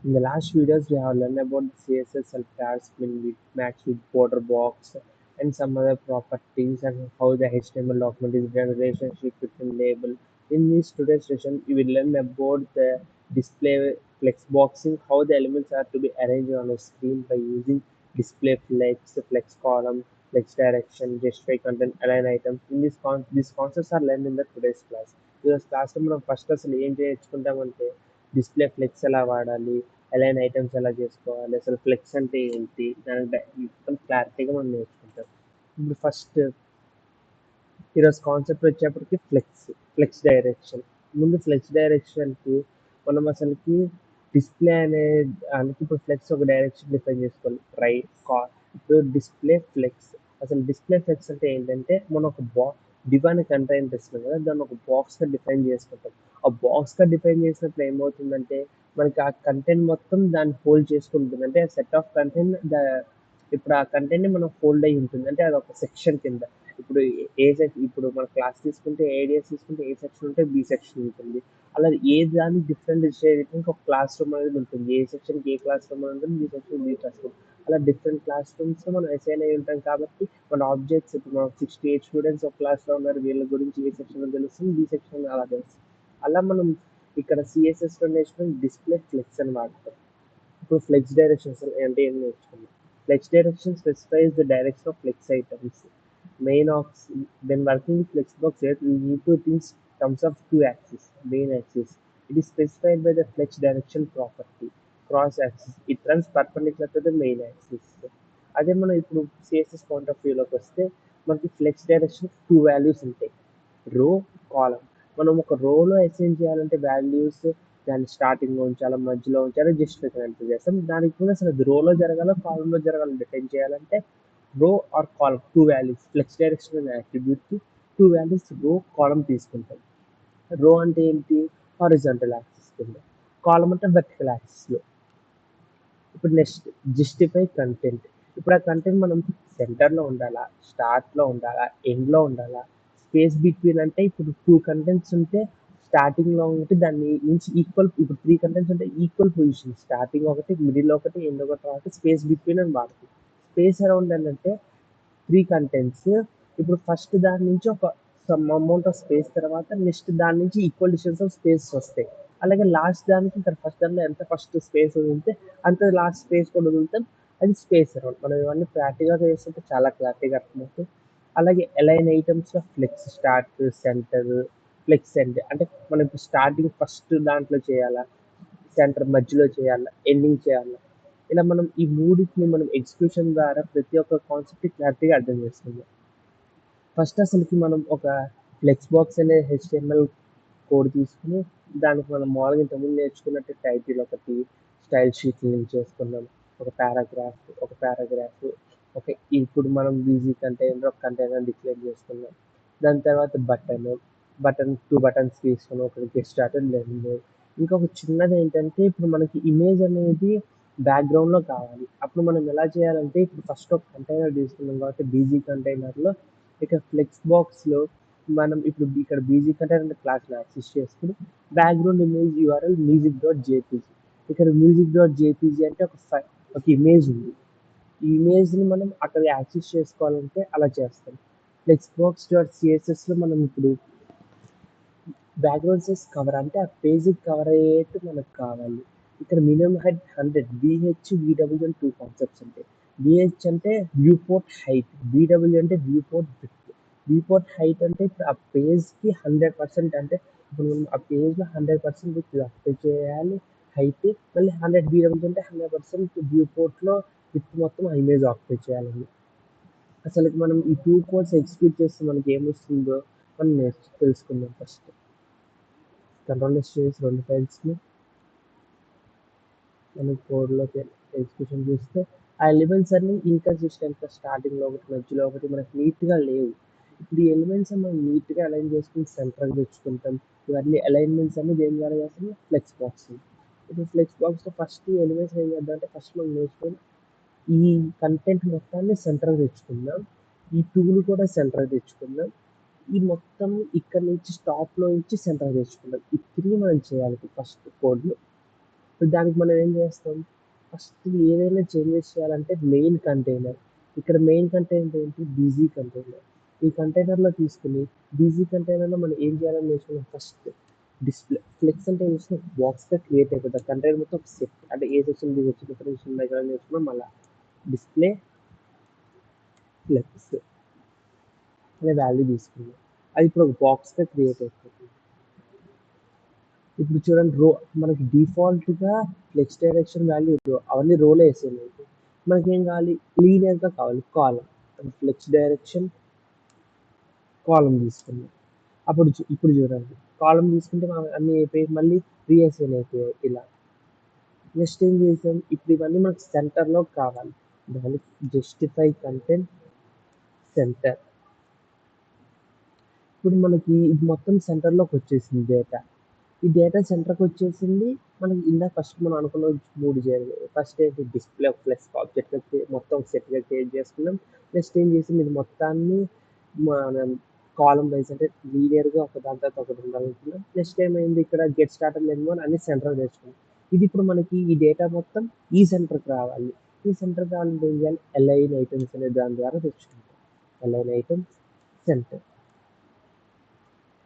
In the last videos, we have learned about the CSS self-task with match with border box and some other properties and how the HTML document is in relationship between label. In this today's session, we will learn about the display flex boxing, how the elements are to be arranged on a screen by using display flex, flex column, flex direction, justify content, align items. These concepts are learned in the today's class. ఈరోజు క్లాస్లో మనం first అసలు ఏం నేర్చుకుంటామంటే display flex ఎలా వాడాలి, align items ఎలా చేసుకోవాలి, అసలు ఫ్లెక్స్ అంటే ఏంటి, దాని మొత్తం క్లారిటీగా మనం నేర్చుకుంటాం. ఇప్పుడు ఫస్ట్ ఈరోజు కాన్సెప్ట్ వచ్చేప్పటికి ఫ్లెక్స్ డైరెక్షన్. ముందు ఫ్లెక్స్ డైరెక్షన్కి మనం అసలుకి డిస్ప్లే అనే దానికి ఇప్పుడు ఫ్లెక్స్ ఒక డైరెక్షన్ డిఫైన్ చేసుకోవాలి. ఇప్పుడు డిస్ప్లే ఫ్లెక్స్, అసలు డిస్ప్లే ఫ్లెక్స్ అంటే ఏంటంటే మనం ఒక డివైన్ కంటైనర్ ఇస్తున్నాం కదా, దాన్ని ఒక బాక్స్గా డిఫైన్ చేసుకుంటాం. ఆ బాక్స్గా డిఫైన్ చేసినప్పుడు ఏమవుతుందంటే మనకి ఆ కంటెంట్ మొత్తం దాన్ని హోల్డ్ చేసుకుంటుంది. అంటే సెట్ ఆఫ్ కంటెంట్ ఇప్పుడు ఆ కంటెంట్ మనం హోల్డ్ అయి ఉంటుంది, అంటే అది ఒక సెక్షన్ కింద. ఇప్పుడు ఇప్పుడు మన క్లాస్ తీసుకుంటే ఏడిఎస్ తీసుకుంటే ఏ సెక్షన్ ఉంటే బి సెక్షన్ ఉంటుంది. అలా ఏ దానికి డిఫరెంట్ చేయడానికి ఒక క్లాస్ రూమ్ అనేది ఉంటుంది. ఏ సెక్షన్కి ఏ క్లాస్ రూమ్ ఉంటుంది, B section B class room. అలా డిఫరెంట్ క్లాస్ రూమ్స్ మనం అసైన్ అయి ఉంటాం కాబట్టి మన ఆబ్జెక్ట్స్ ఇప్పుడు మనం 68 స్టూడెంట్స్ ఒక క్లాస్లో ఉన్నారు, వీళ్ళ గురించి ఏ సెక్షన్ తెలుస్తుంది, బి సెక్షన్ అలా తెలుస్తుంది. అలా మనం ఇక్కడ సిఎస్ఎస్లో నేర్చుకుని డిస్ప్లే ఫ్లెక్స్ అని వాడతాం. ఇప్పుడు ఫ్లెక్స్ డైరెక్షన్స్ అంటే ఏం నేర్చుకున్నాం. Flex direction specifies the direction of flex items. When working with flexbox here, we need to think terms of two axes, main axis. It is specified by the flex direction property. Cross axis. It runs perpendicular to the main axis. అదే మనం ఇప్పుడు CSS point of వ్యూలోకి వస్తే మనకి flex direction 2 values ఉంటాయి, రో, కాలం. మనం ఒక రోలో అసైన్ చేయాలంటే వాల్యూస్ దాన్ని స్టార్టింగ్లో ఉంచాలి, మధ్యలో ఉంచాలి, జస్ట్ కనెక్ట్ చేస్తాం. దానికి కూడా అసలు అది రోలో జరగాల కాలంలో జరగాలి డిఫైన్ చేయాలంటే row or column 2 values. Flex direction అనే అట్రిబ్యూట్కి 2 వాల్యూస్ రో కాలం తీసుకుంటాం. రో అంటే ఏంటి, హారిజాంటల్ యాక్సిస్ కింద, కాలం అంటే వర్టికల్ యాక్సిస్లో. ఇప్పుడు నెక్స్ట్ జస్టిఫై కంటెంట్. ఇప్పుడు ఆ కంటెంట్ మనం సెంటర్లో ఉండాలా, స్టార్ట్లో ఉండాలా, ఎండ్లో ఉండాలా, స్పేస్ బిట్వీన్ అంటే ఇప్పుడు 2 కంటెంట్స్ ఉంటే స్టార్టింగ్లో ఒకటి దాన్ని నుంచి ఈక్వల్, ఇప్పుడు 3 కంటెంట్స్ ఉంటే ఈక్వల్ పొజిషన్, స్టార్టింగ్ ఒకటి, మిడిల్ ఒకటి, ఎండ్ ఒకటి రావాలి. స్పేస్ బిట్వీన్ అని వాడుతుంది. స్పేస్ అరౌండ్ అంటే 3 కంటెంట్స్, ఇప్పుడు ఫస్ట్ దాని నుంచి ఒక సమ్ అమౌంట్ ఆఫ్ స్పేస్ తర్వాత నెక్స్ట్ దాని నుంచి ఈక్వల్ డిస్టెన్స్ ఆఫ్ స్పేస్ వస్తాయి. అలాగే లాస్ట్ దానికి ఇక్కడ ఫస్ట్ దానిలో ఎంత ఫస్ట్ స్పేస్ వదిలితే అంత లాస్ట్ స్పేస్ కూడా వదులుతాం, అది స్పేస్ అరౌండ్. మనం ఇవన్నీ ప్రాక్టికల్గా చేస్తుంటే చాలా క్లారిటీగా అర్థమవుతుంది. అలాగే అలైన్ ఐటమ్స్లో flex start, center, flex end. అంటే మనం ఇప్పుడు స్టార్టింగ్ ఫస్ట్ దాంట్లో చేయాలా, సెంటర్ మధ్యలో చేయాలా, ఎండింగ్ చేయాలా, ఇలా మనం ఈ మూడింటిని మనం ఎగ్జిక్యూషన్ ద్వారా ప్రతి ఒక్క కాన్సెప్ట్ క్లారిటీగా అర్థం చేసుకుందాం. ఫస్ట్ అసలుకి మనం ఒక ఫ్లెక్స్ బాక్స్ అనే హెచ్టిఎంఎల్ కోడ్ తీసుకుని దానికి మనం మామూలుగా ఇంతకుముందు నేర్చుకున్నట్టు టైటిల్ ఒకటి, స్టైల్ షీట్ లింక్ చేసుకున్నాం, ఒక పారాగ్రాఫ్, ఒక ఇప్పుడు మనం బీజీ కంటైనర్ ఒక కంటైనర్ డిక్లేర్ చేసుకున్నాం. దాని తర్వాత బటన్ 2 బటన్స్ తీసుకుని ఒకటి గెట్ స్టార్టెడ్ లెర్నింగ్. ఇంకొక చిన్నది ఏంటంటే ఇప్పుడు మనకి ఇమేజ్ అనేది బ్యాక్గ్రౌండ్లో కావాలి. అప్పుడు మనం ఎలా చేయాలంటే ఇప్పుడు ఫస్ట్ ఒక కంటైనర్ తీసుకున్నాం కాబట్టి బీజీ కంటైనర్లో ఇక ఫ్లెక్స్ బాక్స్లో మనం ఇప్పుడు ఇక్కడ బీజీ కంటైనర్ క్లాస్లో యాక్సెస్ చేసుకుని బ్యాక్గ్రౌండ్ ఇమేజ్ యూఆర్ఎల్ music.jpg. ఇక్కడ music.jpg అంటే ఒక ఇమేజ్ ఉంది. ఈ ఇమేజ్ని మనం అక్కడ యాక్సెస్ చేసుకోవాలంటే అలా చేస్తాం. flexbox.cssలో మనం ఇప్పుడు బ్యాక్గ్రౌండ్ సైజ్ కవర్ అంటే ఆ పేజీకి కవర్ అయ్యేట్టు మనకు కావాలి. ఇక్కడ మినిమం హైట్ 100, BH, VW అని 2 కాన్సెప్ట్స్ ఉంటాయి. BH అంటే వ్యూ పోర్ట్ హైట్, VW అంటే view port width. View port height అంటే ఇప్పుడు ఆ పేజ్కి 100%, అంటే ఇప్పుడు మనం ఆ పేజ్లో 100% విత్ అప్లై చేయాలి హైట్, మళ్ళీ 100 VW అంటే 100% వ్యూ పోర్ట్లో విత్ మొత్తం ఆ ఇమేజ్ ఆక్యుపై చేయాలండి. అసలు మనం ఈ 2 కోడ్స్ ఎగ్జిక్యూట్ చేస్తే మనకి ఏమొస్తుందో మనం తెలుసుకుందాం. ఫస్ట్ కంట్రోల్ ఎస్ చేసి 2 ఫైల్స్ని మనం కోడ్లోకి ఎగ్జిక్యూషన్ చేస్తే ఆ ఎలిమెంట్స్ అన్ని ఇన్కన్సిస్టెంట్గా స్టార్టింగ్లో ఒకటి, మధ్యలో ఒకటి మనకి నీట్గా లేవు. ఇప్పుడు ఈ ఎలిమెంట్స్ మనం నీట్గా అలైన్ చేసుకుని సెంటర్గా తెచ్చుకుంటాం. ఇవన్నీ అలైన్మెంట్స్ అన్ని దేని ద్వారా చేస్తాం, ఫ్లెక్స్ బాక్స్. ఇప్పుడు ఫ్లెక్స్ బాక్స్లో ఫస్ట్ ఈ ఎలిమెంట్స్ ఏం చేద్దాం అంటే ఫస్ట్ మనం నేర్చుకొని ఈ కంటెంట్ మొత్తాన్ని సెంటర్గా తెచ్చుకుందాం, ఈ టూల్ కూడా సెంటర్గా తెచ్చుకుందాం, ఈ మొత్తం ఇక్కడ నుంచి స్టాప్లో నుంచి సెంటర్ తెచ్చుకుందాం. ఈ 3 మనం చేయాలి ఫస్ట్ కోడ్లో. ఇప్పుడు దానికి మనం ఏం చేస్తాం? ఫస్ట్ ఏదైనా చేంజెస్ చేయాలంటే మెయిన్ కంటైనర్. ఇక్కడ మెయిన్ కంటైనర్ ఏంటి? BG container. ఈ కంటైనర్‌లో తీసుకొని బీజీ కంటైనర్‌లో మనం ఏం చేయాలని నేర్చుకున్నాం ఫస్ట్ డిస్‌ప్లే. ఫ్లెక్స్ అంటే ఏం చేసిన బాక్స్‌గా క్రియేట్ అయిపోద్ది. ఆ కంటైనర్ మొత్తం ఒక సెట్. అంటే A section, B section, differential diagram నేర్చుకున్నాం మళ్ళా. డిస్‌ప్లే ఫ్లెక్స్ అనే వాల్యూ తీసుకున్నాం. అది ఇప్పుడు ఒక బాక్స్‌గా క్రియేట్ అయిపోతుంది. ఇప్పుడు చూడండి మనకి డిఫాల్ట్‌గా ఫ్లెక్స్ డైరెక్షన్ వాల్యూ అవన్నీ రోలో వేసేయండి. మనకేం కావాలి? లీనియర్‌గా కావాలి కాలమ్. ఫ్లెక్స్ డైరెక్షన్ కాలమ్ తీసుకున్నాం. ఇప్పుడు చూడండి కాలమ్ తీసుకుంటే మనం అన్నీ అయిపోయి మళ్ళీ రీఅసైన్ అయిపోయాయి ఇలా. నెక్స్ట్ ఏం చేసాం? ఇప్పుడు ఇవన్నీ మనకు సెంటర్‌లో కావాలి. దానికి జస్టిఫై కంటెంట్ సెంటర్. ఇప్పుడు మనకి ఇది మొత్తం సెంటర్‌లోకి వచ్చేసింది డేటా. ఈ డేటా సెంటర్‌కి వచ్చేసింది. మనకి ఇందాక ఫస్ట్ మనం అనుకున్న 3 చేయాలి. ఫస్ట్ ఏంటి? డిస్‌ప్లే ఫ్లెక్స్ ఆబ్జెక్ట్‌గా మొత్తం సెట్‌గా క్రియేట్ చేసుకున్నాం. నెక్స్ట్ ఏం చేసాం? ఇది మొత్తాన్ని మనం కాలమ్ వైస్ అంటే లీనియర్‌గా ఒక దాని తర్వాత ఒకటి ఉండాలనుకున్నాం. నెక్స్ట్ ఏమైంది? ఇక్కడ గెట్ స్టార్టెడ్ లెన్ 1 అన్ని సెంటర్‌లో తెచ్చుకున్నాం. ఇది ఇప్పుడు మనకి ఈ డేటా మొత్తం ఈ సెంటర్‌కి రావాలి. ఈ సెంటర్‌కి రావాలంటే ఏం చేయాలి? అలైన్ ఐటెమ్స్ అనే దాని ద్వారా తెచ్చుకుంటాం. Align items centre.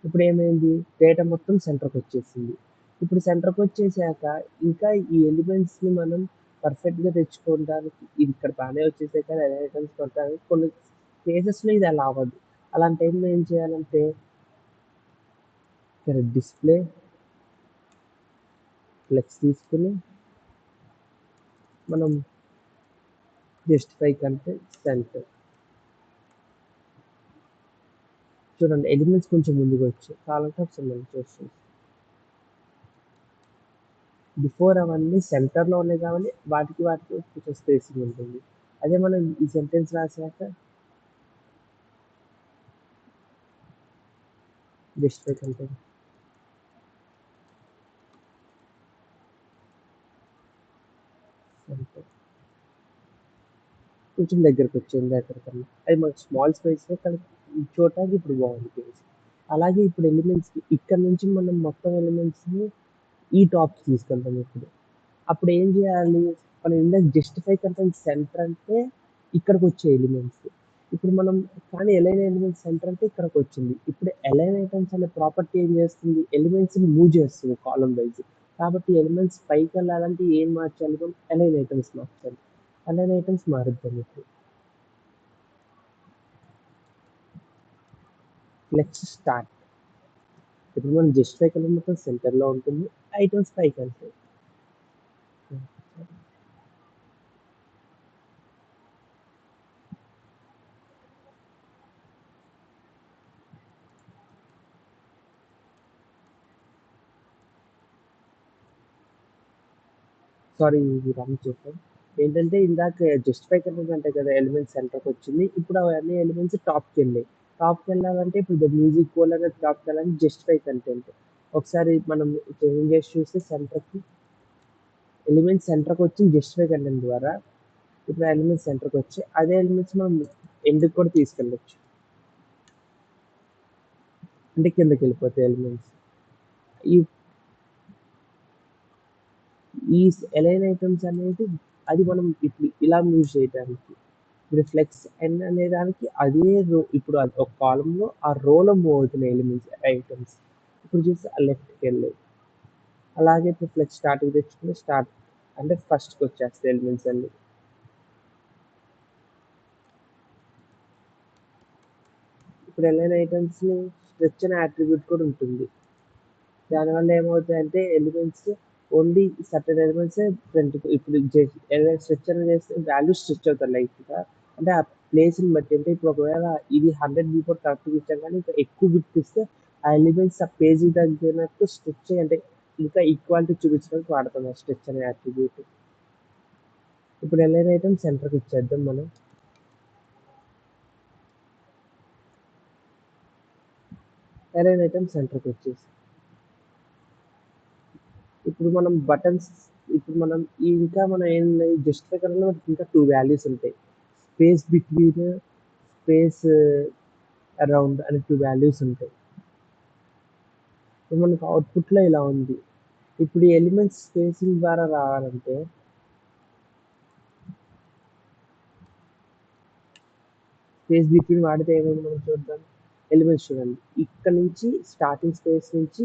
ఇప్పుడు ఏమైంది? డేటా మొత్తం సెంటర్‌కి వచ్చేసింది. ఇప్పుడు సెంటర్‌కి వచ్చేసాక ఇంకా ఈ ఎలిమెంట్స్‌ని మనం పర్ఫెక్ట్‌గా తెచ్చుకోవడానికి ఇది ఇక్కడ బానే వచ్చేసాయి కానీ అలైన్ ఐటెమ్స్ కొట్టడానికి కొన్ని కేసెస్‌లో ఇది అలా అవ్వదు. అలాంటి టైంలో ఏం చేయాలంటే ఇక్కడ డిస్‌ప్లే ఫ్లెక్స్ తీసుకొని మనం జస్టిఫై కంటెంట్ సెంటర్. చూడండి ఎలిమెంట్స్ కొంచెం ముందుకొచ్చాయి. కావాలంటే ఒకసారి మళ్ళీ చూస్తాం. బిఫోర్ అవన్నీ సెంటర్‌లో ఉన్నాయి కాబట్టి వాటికి కొంచెం స్పేసింగ్ ఉంటుంది. అదే మనం ఈ సెంటెన్స్ రాసాక జస్టిఫై కంటెంట్ సెంటర్. కొంచెం దగ్గరకొచ్చింది అక్కడికన్నా. అది మనకు స్మాల్ స్పేసే కానీ చూడటానికి ఇప్పుడు బాగుంది పేజ్. అలాగే ఇప్పుడు ఎలిమెంట్స్‌కి ఇక్కడ నుంచి మనం మొత్తం ఎలిమెంట్స్‌ని ఈ టాప్‌కి తీసుకెళ్తాం ఇప్పుడు. అప్పుడు ఏం చేయాలి? మనం ఇందాక జస్టిఫై కంటెంట్ సెంటర్ అంటే ఇక్కడికొచ్చే ఎలిమెంట్స్. ఇప్పుడు మనం కానీ అలైన్ ఎలిమెంట్స్ సెంటర్ అంటే ఇక్కడికొచ్చింది. ఇప్పుడు అలైన్ ఐటెమ్స్ అనే ప్రాపర్టీ ఏం చేస్తుంది? ఎలిమెంట్స్‌ని మూవ్ చేస్తుంది కాలమ్ వైస్. కాబట్టి ఎలిమెంట్స్ పైకెళ్ళాలంటే ఏం మార్చాలి మనం? అలైన్ ఐటెమ్స్ మార్చాలి. అలైన్ ఐటెమ్స్ మారుద్దాం ఇప్పుడు. Let's start. ఇప్పుడు మనం జస్టిఫై కంటెంట్ మొత్తం సెంటర్‌లో ఉంటుంది. ఐటెమ్స్ పైకెళ్తాయి. సారీ ఇది రాంగ్ చెప్పాను. ఏంటంటే ఇందాక జస్టిఫై కంటెంట్ అంటే కదా ఎలిమెంట్స్ సెంటర్‌కి వచ్చింది. ఇప్పుడు అవన్నీ ఎలిమెంట్స్ టాప్‌కి వెళ్ళాయి. టాప్‌కి వెళ్ళాలంటే ఇప్పుడు మ్యూజిక్ పోల్ అనేది టాప్‌కి వెళ్ళాలంటే జస్టిఫై కంటెంట్. ఒకసారి మనం చేంజ్ చేసి చూస్తే సెంటర్‌కి ఎలిమెంట్స్ సెంటర్‌కి వచ్చింది జస్టిఫై కంటెంట్ ద్వారా. ఇప్పుడు ఎలిమెంట్స్ సెంటర్‌కి వచ్చాయి. అదే ఎలిమెంట్స్ మనం ఎండ్‌కి కూడా తీసుకెళ్ళొచ్చు. అంటే కిందకి వెళ్ళిపోతాయి ఎలిమెంట్స్. ఈ ఈ అలైన్ ఐటెమ్స్ అనేది అది మనం ఇప్పుడు ఇలా మూవ్ చేయడానికి. ఇప్పుడు ఫ్లెక్స్ ఎన్ అనే దానికి అదే ఇప్పుడు అది ఒక కాలమ్‌లో ఆ రోలో మూవ్ అవుతున్నాయి ఎలిమెంట్స్ ఐటెమ్స్. ఇప్పుడు చూస్తే ఆ లెఫ్ట్‌కి వెళ్ళాయి. అలాగే ఇప్పుడు ఫ్లెక్స్ స్టార్ట్‌కి తెచ్చుకుంటే స్టార్ట్ అంటే ఫస్ట్‌కి వచ్చేస్తాయి ఎలిమెంట్స్ అన్నీ. ఇప్పుడు అలైన్ ఐటెమ్స్‌ని స్ట్రెచ్ అనే అట్రిబ్యూట్ కూడా ఉంటుంది. దానివల్ల ఏమవుతాయంటే ఎలిమెంట్స్ ఓన్లీ సర్టెన్ ఎలిమెంట్సే ఫ్రంట్‌కి ఇప్పుడు ఏదైనా స్ట్రెచ్ అనేది చేస్తే వాల్యూస్ స్ట్రెచ్ అవుతాయి లైట్‌గా. అంటే ఆ ప్లేస్‌ని బట్టి అంటే ఇప్పుడు ఒకవేళ ఇది 100 బిఫోర్ కరెక్ట్‌గా ఇచ్చాం కానీ ఇంకా ఎక్కువ బిట్స్ ఇస్తే ఆ ఎలిమెంట్స్ ఆ పేజీకి తగ్గినట్టు స్ట్రెచ్ అంటే ఇంకా ఈక్వాలిటీ చూపించడానికి వాడతాం ఆ స్ట్రెచ్ అనే అట్రిబ్యూట్. ఇప్పుడు ఎలైన్ ఐటెమ్ సెంటర్‌కి ఇచ్చేద్దాం మనం. ఎలైన్ ఐటెమ్ సెంటర్‌కి వచ్చేసి ఇప్పుడు మనం బటన్స్ ఇప్పుడు మనం ఇంకా మనం ఏంది జస్టిఫై కన్నా ఇంకా 2 వాల్యూస్ ఉంటాయి. స్పేస్ బిట్వీన్, స్పేస్ అరౌండ్ అని 2 వాల్యూస్ ఉంటాయి. ఇప్పుడు మనకు అవుట్‌పుట్‌లో ఇలా ఉంది. ఇప్పుడు ఈ ఎలిమెంట్స్ స్పేసింగ్ ద్వారా రావాలంటే స్పేస్ బిట్వీన్ వాడితే ఏమైంది మనం చూద్దాం. ఎలిమెంట్స్ చూడండి. ఇక్కడ నుంచి స్టార్టింగ్ స్పేస్ నుంచి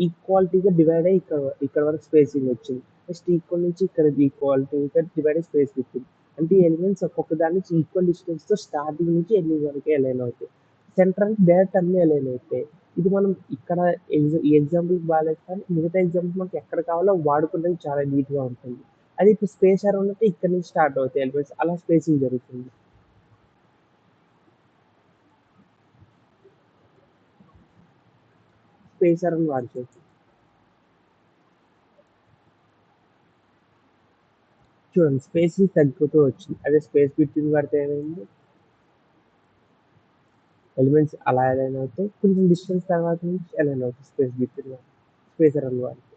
ఈక్వాలిటీగా డివైడ్ అయ్యి ఇక్కడ వరకు స్పేసింగ్ వచ్చింది. నెక్స్ట్ ఈక్వల్ నుంచి ఇక్కడ ఈక్వాలిటీగా డివైడ్ అయ్యి స్పేస్ వచ్చింది. అంటే ఈ ఎలిమెంట్స్ ఒక్కొక్క దాని నుంచి ఈక్వల్ డిస్టెన్స్తో స్టార్టింగ్ నుంచి ఎండింగ్ వరకు అలైన్ అవుతాయి. సెంటర్ డైరెక్ట్ అన్ని అలైన్ అవుతాయి. ఇది మనం ఇక్కడ ఈ ఎగ్జాంపుల్ బాగాలేదు కానీ మిగతా ఎగ్జాంపుల్ మనకి ఎక్కడ కావాలో వాడుకుంటే చాలా నీట్గా ఉంటుంది. అది ఇప్పుడు స్పేస్ అరౌండ్ అంటే ఇక్కడ నుంచి స్టార్ట్ అవుతాయి ఎలిమెంట్స్, అలా స్పేసింగ్ జరుగుతుంది. స్పేసర్ అని వాడుకోవచ్చు. చూడండి స్పేసింగ్ తగ్గుతూ వచ్చింది. అదే స్పేస్ బిట్వీన్ వాడితే ఏమైంది, ఎలిమెంట్స్ అలా అలైన్ అవుతాయి. కొంచెం డిస్టెన్స్ తర్వాత నుంచి అలైన్ అవుతాయి స్పేస్ బిట్వీన్ వాడితే, స్పేసర్ అని వాడితే.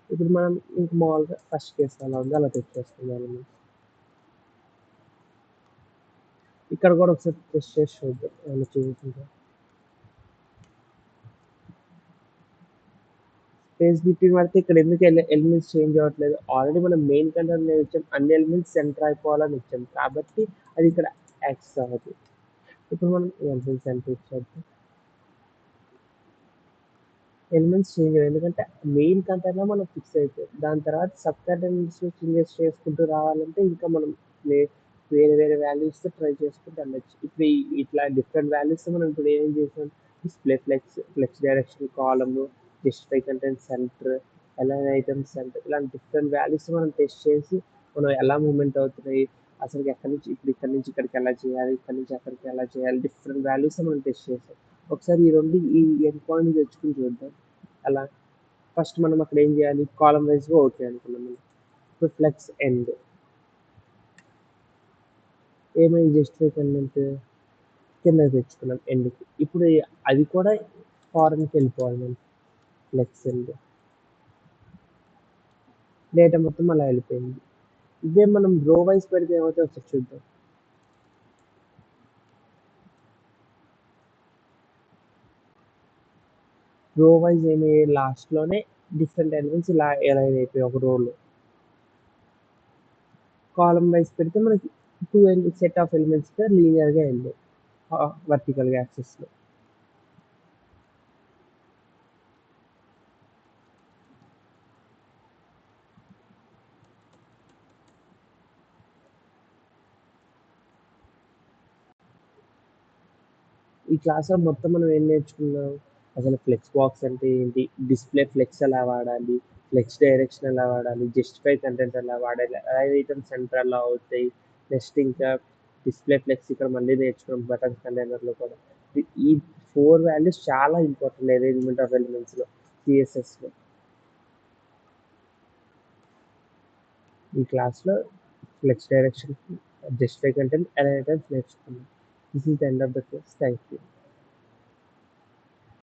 ఇప్పుడు మనం ఇంక మామూలుగా ఫస్ట్ కేసు అలా ఉంది అలా తెచ్చేస్తుంది ఎలిమెంట్స్. ఇక్కడ కూడా ఒకసారి టెస్ట్ చేసి చూద్దాం ఏమైనా చూపించుకుంటాం. స్పేస్ బిట్వీన్ వాడితే ఇక్కడ ఎందుకు ఎలిమెంట్స్ చేంజ్ అవ్వట్లేదు, ఆల్రెడీ మనం మెయిన్ కంటెంట్ ఇచ్చాం, అన్ని ఎలిమెంట్స్ సెంటర్ అయిపోవాలని ఇచ్చాం కాబట్టి అది ఇక్కడ యాక్సెస్ అవ్వదు. ఇప్పుడు మనం ఎలిమెంట్స్ సెంటర్ ఇచ్చేద్దాం. ఎలిమెంట్స్ చేంజ్ అయ్యాయి ఎందుకంటే మెయిన్ కంటెంట్లో మనం ఫిక్స్ అయిపోయాం. దాని తర్వాత సబ్ కంటెంట్స్ చేంజెస్ చేసుకుంటూ రావాలంటే ఇంకా మనం వేరే వేరే వాల్యూస్తో ట్రై చేసుకుంటూ వెళ్ళచ్చు. ఇప్పుడు ఇట్లా డిఫరెంట్ వాల్యూస్ మనం ఇప్పుడు ఏం చేసాం, display flex direction column, justify content center, align items center, ఇలాంటి డిఫరెంట్ వాల్యూస్ మనం టెస్ట్ చేసి మనం ఎలా మూవ్మెంట్ అవుతున్నాయి, అసలు ఎక్కడి నుంచి ఇప్పుడు ఇక్కడ నుంచి ఇక్కడికి ఎలా చేయాలి, ఇక్కడ నుంచి అక్కడికి ఎలా చేయాలి, డిఫరెంట్ వాల్యూస్ మనం టెస్ట్ చేసాం. ఒకసారి ఈ ఎండ్ పాయింట్ తెచ్చుకుని చూద్దాం. అలా ఫస్ట్ మనం అక్కడ ఏం చేయాలి, కాలమ్ వైజ్గా ఓకే అనుకున్నాం మనం. ఇప్పుడు ఫ్లెక్స్ ఎండ్ ఏమైంది, జస్టిఫై కంటెంట్ కింద తెచ్చుకున్నాం ఎండ్కి. ఇప్పుడు అది కూడా ఫారెన్కి వెళ్ళిపోవాలి మనం. ఫ్లెక్స్ ఎండ్ డేటా మొత్తం అలా వెళ్ళిపోయింది. ఇదే మనం రో వైజ్ పెడితే ఏమవుతుందో ఒకసారి చూద్దాం. రో వైజ్ ఏమి లాస్ట్లోనే డిఫరెంట్ ఎలిమెంట్స్ ఇలా ఎలైన్ అయిపోయి ఒక రోలో. కాలమ్ వైజ్ పెడితే మనకి టూ సెట్ ఆఫ్ ఎలిమెంట్స్గా లీనియర్గా వెళ్ళాయి వర్టికల్గా యాక్సెస్లో. ఈ క్లాస్లో మొత్తం మనం ఏం నేర్చుకున్నాం, అసలు ఫ్లెక్స్ బాక్స్ అంటే ఏంటి, డిస్ప్లే ఫ్లెక్స్ ఎలా వాడాలి, ఫ్లెక్స్ డైరెక్షన్ ఎలా వాడాలి, జస్టిఫై కంటెంట్ ఎలా వాడాలి, ఐటమ్స్ సెంటర్ ఎలా అవుతాయి, నెక్స్ట్ ఇంకా డిస్ప్లే ఫ్లెక్స్ ఇక్కడ మళ్ళీ నేర్చుకున్నాం బటన్ కంటైనర్లో కూడా. ఈ 4 వాల్యూస్ చాలా ఇంపార్టెంట్ అరేంజ్మెంట్ ఆఫ్ ఎలిమెంట్స్లో, సిఎస్ఎస్లో. ఈ క్లాస్లో flex direction, justify content, items నేర్చుకున్నాం. This is the end of the class. Thank you.